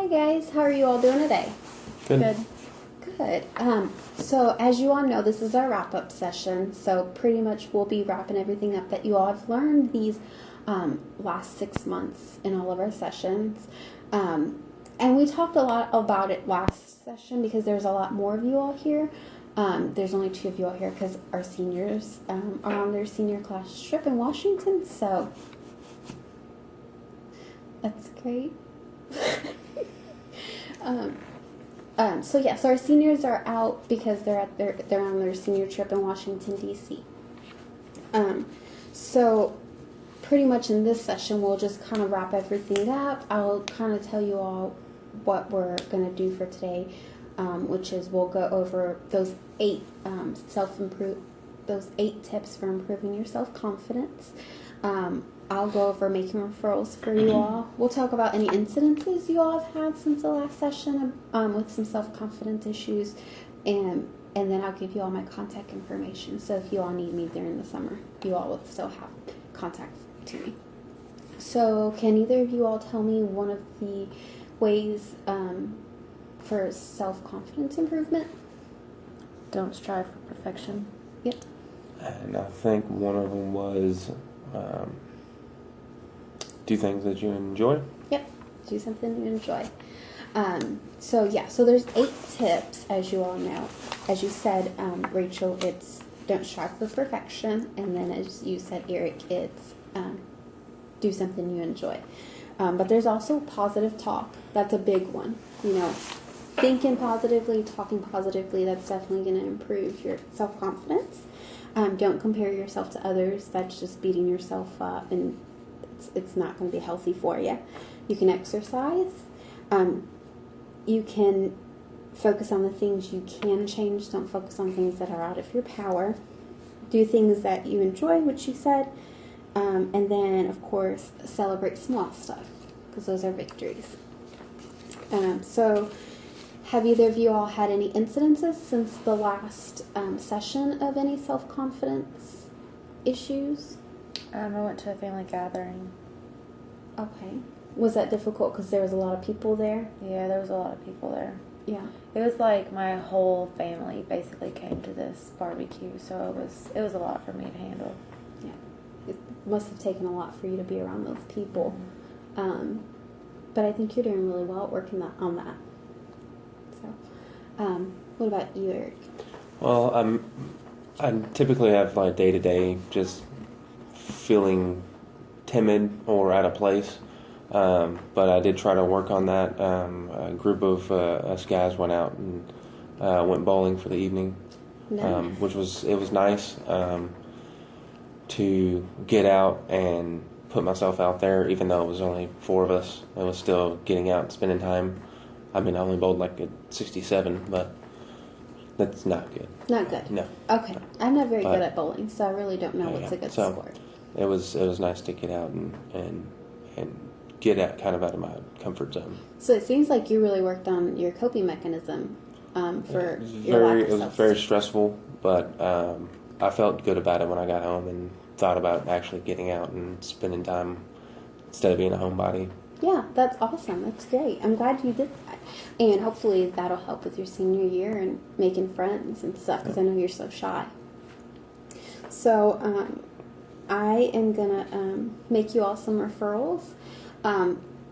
Hi guys, how are you all doing today? Good. Good. So as you all know, this is our wrap-up session. So pretty much we'll be wrapping everything up that you all have learned these last 6 months in all of our sessions. And we talked a lot about it last session because there's a lot more of you all here. There's only 2 of you all here because our seniors are on their senior class trip in Washington. So that's great. So our seniors are out because they're on their senior trip in Washington D.C. So pretty much in this session we'll just kind of wrap everything up. I'll kind of tell you all what we're going to do for today, which is we'll go over those 8 those 8 tips for improving your self-confidence. I'll go over making referrals for you all. We'll talk about any incidences you all have had since the last session with some self-confidence issues, and then I'll give you all my contact information. So if you all need me during the summer, you all will still have contact to me. So can either of you all tell me one of the ways for self-confidence improvement? Don't strive for perfection. Yep. And I think one of them was do things that you enjoy. Yep. Do something you enjoy. So there's 8 tips, as you all know. As you said, Rachel, it's don't strive for perfection, and then as you said, Eric, it's do something you enjoy. But there's also positive talk. That's a big one. Thinking positively, talking positively, that's definitely going to improve your self-confidence. Don't compare yourself to others. That's just beating yourself up, and it's not going to be healthy for you. You can exercise. You can focus on the things you can change. Don't focus on things that are out of your power. Do things that you enjoy, which you said. And then, of course, celebrate small stuff, because those are victories. So have either of you all had any incidences since the last session of any self-confidence issues? I went to a family gathering. Okay. Was that difficult because there was a lot of people there? Yeah, there was a lot of people there. Yeah. It was like my whole family basically came to this barbecue, so it was a lot for me to handle. Yeah. It must have taken a lot for you to be around those people. Mm-hmm. But I think you're doing really well at working on that. So, what about you, Eric? Well, I typically have like day-to-day just feeling timid or out of place, but I did try to work on that. A group of us guys went out and went bowling for the evening, Nice. which was nice to get out and put myself out there. Even though it was only 4 of us, it was still getting out and spending time. I mean, I only bowled like a 67, but that's not good. Not good. No. Okay. I'm not very good at bowling, so I really don't know what's a good sport. It was nice to get out and get out kind of out of my comfort zone. So it seems like you really worked on your coping mechanism for It was very stressful, but I felt good about it when I got home and thought about actually getting out and spending time instead of being a homebody. Yeah, that's awesome. That's great. I'm glad you did that. And hopefully that'll help with your senior year and making friends and stuff, because I know you're so shy. So I am going to make you all some referrals.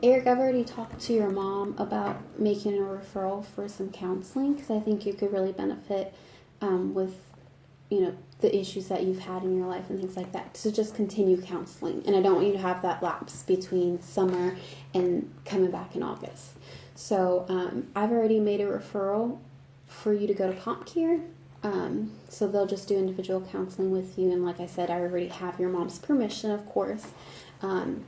Eric, I've already talked to your mom about making a referral for some counseling, because I think you could really benefit with, the issues that you've had in your life and things like that. So just continue counseling. And I don't want you to have that lapse between summer and coming back in August. So I've already made a referral for you to go to Comp Care. So they'll just do individual counseling with you. And like I said, I already have your mom's permission, of course. And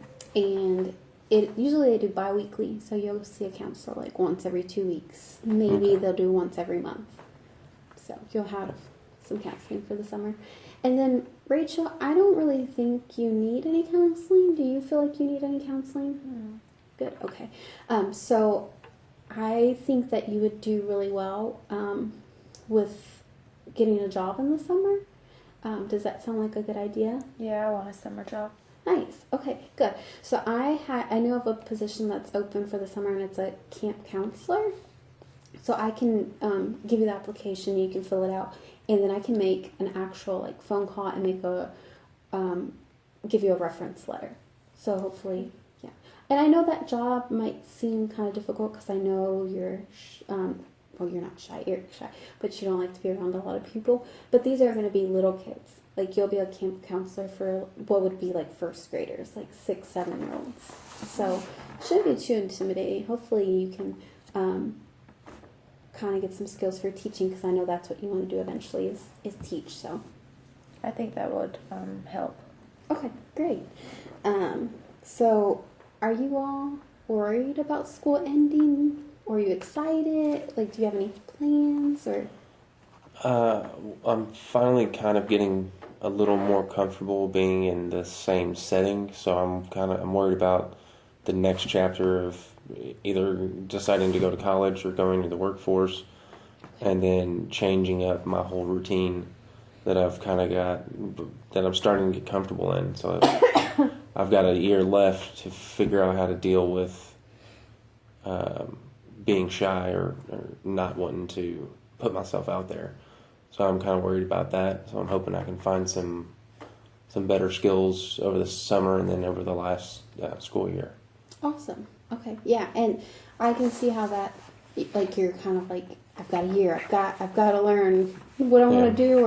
usually they do bi-weekly. So you'll see a counselor like once every 2 weeks. Maybe they'll do once every month. So you'll have some counseling for the summer. And then, Rachel, I don't really think you need any counseling. Do you feel like you need any counseling? No. Good, okay. So I think that you would do really well with getting a job in the summer. Does that sound like a good idea? Yeah, I want a summer job. Nice. Okay, good. So I know of a position that's open for the summer, and it's a camp counselor. So I can give you the application. You can fill it out, and then I can make an actual like phone call and make a give you a reference letter. So hopefully, yeah. And I know that job might seem kind of difficult because I know you're well, you're not shy. You're shy, but you don't like to be around a lot of people. But these are going to be little kids. Like, you'll be a camp counselor for what would be like first graders, like 6, 7-year-olds. So it shouldn't be too intimidating. Hopefully you can kind of get some skills for teaching, because I know that's what you want to do eventually is teach. So I think that would help. okay, great. So are you all worried about school ending? Or are you excited? Like, do you have any plans? Or I'm finally kind of getting a little more comfortable being in the same setting, so I'm worried about the next chapter of either deciding to go to college or going to the workforce, and then changing up my whole routine that I've kind of that I'm starting to get comfortable in. So I've got a year left to figure out how to deal with being shy or not wanting to put myself out there. So I'm kind of worried about that. So I'm hoping I can find some better skills over the summer and then over the last school year. awesome. Okay, yeah, and I can see how that, like, you're kind of like, I've got a year. I've got to learn what I want to do,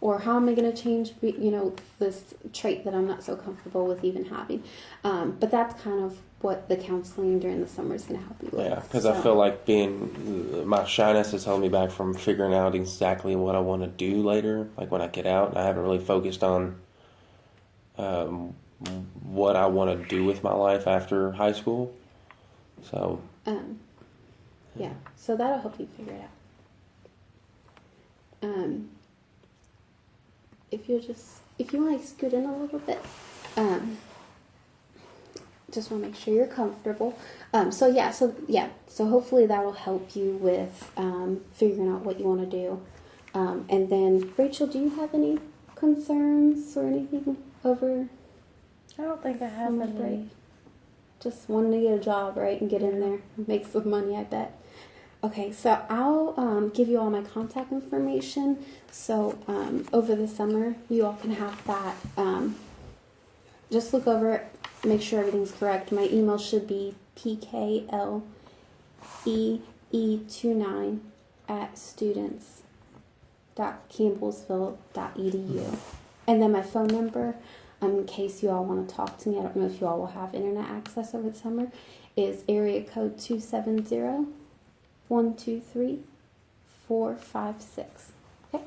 or how am I going to change, this trait that I'm not so comfortable with even having. But that's kind of what the counseling during the summer is going to help you with. Yeah, because I feel like my shyness is holding me back from figuring out exactly what I want to do later, like when I get out. I haven't really focused on what I want to do with my life after high school. So yeah, so that'll help you figure it out. If you want to scoot in a little bit, just want to make sure you're comfortable. So hopefully that will help you with figuring out what you want to do. And then, Rachel, do you have any concerns or anything over? I don't think I have any. Just wanting to get a job, right, and get in there, make some money, I bet. Okay, so I'll give you all my contact information. So over the summer, you all can have that. Just look over it, make sure everything's correct. My email should be pklee29@students.campbellsville.edu. And then my phone number, in case you all want to talk to me, I don't know if you all will have internet access over the summer, is area code 270-123-456. Okay,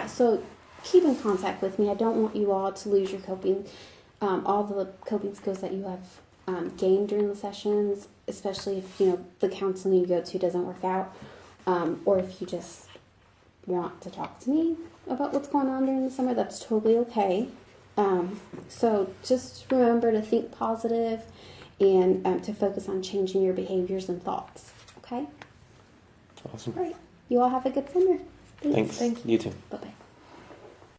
so keep in contact with me. I don't want you all to lose your coping, all the coping skills that you have gained during the sessions, especially if the counseling you go to doesn't work out, or if you just want to talk to me about what's going on during the summer. That's totally okay. So just remember to think positive and to focus on changing your behaviors and thoughts. Okay? Awesome. All right. You all have a good summer. Thanks. Thank you. You too. Bye-bye.